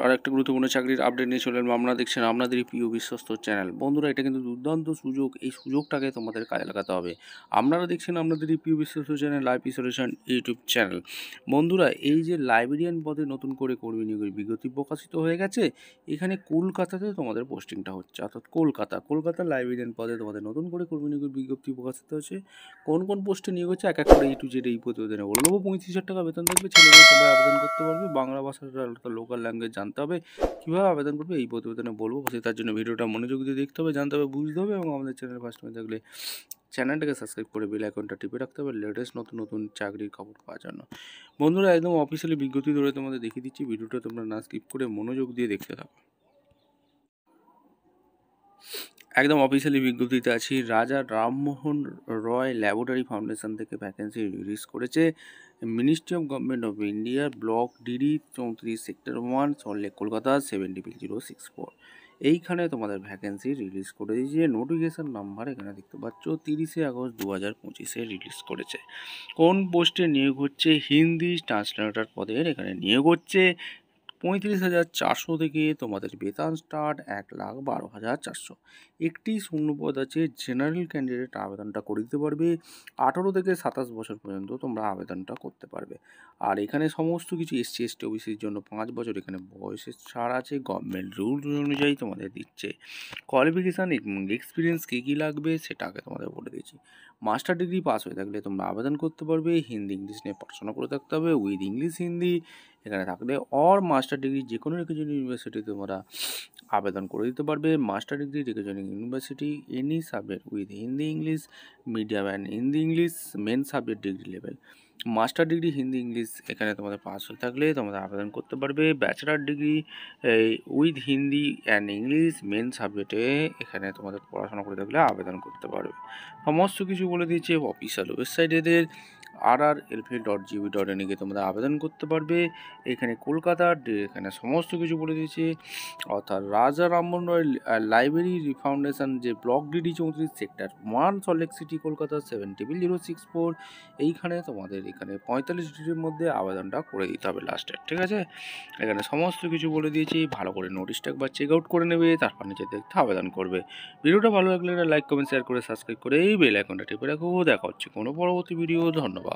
আরেকটা গুরুত্বপূর্ণ চাকরির আপডেট নিয়ে চলে এলাম। আপনারা দেখছেন আপনাদেরই প্রিয় বিশ্বস্ত চ্যানেল। বন্ধুরা, এটা কিন্তু দুর্দান্ত সুযোগ। এই সুযোগটাকে তোমাদের কাজে লাগাতে হবে। আপনারা দেখছেন আপনাদেরই প্রিয় বিশ্বস্ত channel IP solution YouTube channel. বন্ধুরা, এই যে লাইব্রেরিয়ান পদে নতুন করে কর্মী নিয়োগের বিজ্ঞপ্তি প্রকাশিত হয়ে গেছে। এখানে কলকাতাতে তোমাদের পোস্টিংটা হচ্ছে, অর্থাৎ কলকাতার লাইব্রেরিয়ান পদে তোমাদের নতুন করে কর্মী নিয়োগের বিজ্ঞপ্তি প্রকাশিত হচ্ছে। কোন কোন পোস্টে নিয়োগ হচ্ছে এক এক করে A to Z এই প্রতিবেদনে বলে দেবো। 35,000 টাকা বেতন থাকবে। ছেলেমেয়ে সবাই আবেদন করতে পারবে। বাংলা ভাষার লোকাল ল্যাঙ্গুয়েজ জানতে হবে। কীভাবে আবেদন করবে এই প্রতিবেদনে বলবো। তার জন্য ভিডিওটা মনোযোগ দিয়ে দেখতে হবে, জানতে হবে, বুঝতে হবে এবং আমাদের চ্যানেল ফার্স্ট টাইম থাকলে চ্যানেলটাকে সাবস্ক্রাইব করে বেল আইকনটা টিপে রাখতে হবে লেটেস্ট নতুন চাকরির খবর পাওয়ার জন্য। বন্ধুরা, একদম অফিসিয়ালি বিজ্ঞপ্তি ধরে তোমাদের দেখিয়ে দিচ্ছি। ভিডিওটা তোমরা না স্কিপ করে মনোযোগ দিয়ে দেখতে থাকো। একদম অফিসিয়ালি বিজ্ঞপ্তিতে আছি। রাজা রামমোহন রয় ল্যাবরেটরি ফাউন্ডেশন থেকে ভ্যাকেন্সি রিলিজ করেছে। Ministry of government of India, block DD 34 sector 1, Salt Lake, Kolkata 70,064। এইখানে তোমাদের ভ্যাকেন্সি রিলিজ করে দিয়েছে। নোটিফিকেশান নাম্বার এখানে দেখতে পাচ্ছ 30 আগস্ট 2025 রিলিজ করেছে। কোন পোস্টে নিয়োগ হচ্ছে? হিন্দি ট্রান্সলেটর পদের এখানে নিয়োগ হচ্ছে। 35,400 থেকে তোমাদের বেতন স্টার্ট 1,12,400। একটি শূন্যপদ আছে। জেনারেল ক্যান্ডিডেট আবেদনটা করে দিতে পারবে। 18 থেকে 27 বছর পর্যন্ত তোমরা আবেদনটা করতে পারবে। আর এখানে সমস্ত কিছু SC ST OBCর জন্য 5 বছর এখানে বয়সের ছাড় আছে। গভর্নমেন্ট রুল অনুযায়ী তোমাদের দিচ্ছে। কোয়ালিফিকেশান এবং এক্সপিরিয়েন্স কী লাগবে সেটা আগে তোমাদের বলে দিচ্ছি। মাস্টার ডিগ্রি পাস হয়ে থাকলে তোমরা আবেদন করতে পারবে। হিন্দি ইংলিশ নিয়ে পড়াশোনা করে থাকতে হবে উইথ ইংলিশ হিন্দি এখানে থাকলে। মাস্টার ডিগ্রি যে কোনো রিকগনাইজড ইউনিভার্সিটি তোমরা আবেদন করে দিতে পারবে। Master degree recognised university any subject with Hindi English medium and Hindi English main subject degree level. Master degree Hindi English এখানে তোমাদের পাস হয়ে থাকলে তোমরা আবেদন করতে পারবে। Bachelor degree with Hindi and English main সাবজেক্টে এখানে তোমাদের পড়াশোনা করে থাকলে আবেদন করতে পারবে। সমস্ত কিছু বলে দিয়েছে অফিসিয়াল ওয়েবসাইট এদের rrlp.gov.in গিয়ে তোমরা আবেদন করতে পারবে। এখানে কলকাতার এখানে সমস্ত কিছু বলে দিয়েছে, অর্থাৎ রাজা রামমোহন রয় লাইব্রেরি ফাউন্ডেশন যে block DD 34 sector 1 Salt Lake city Kolkata 70,064। এইখানে তোমাদের এখানে 45 ডিগ্রির মধ্যে আবেদনটা করে দিতে হবে লাস্টে, ঠিক আছে? এখানে সমস্ত কিছু বলে দিয়েছি। ভালো করে নোটিশটা একবার চেক আউট করে নেবে, তারপর নিচে দেখতে আবেদন করবে। ভিডিওটা ভালো লাগলে লাইক কমেন্ট শেয়ার করে সাবস্ক্রাইব করে এই বেল আইকনটা টিপে রাখো। দেখা হচ্ছে কোনো পরবর্তী ভিডিও। ধন্যবাদ।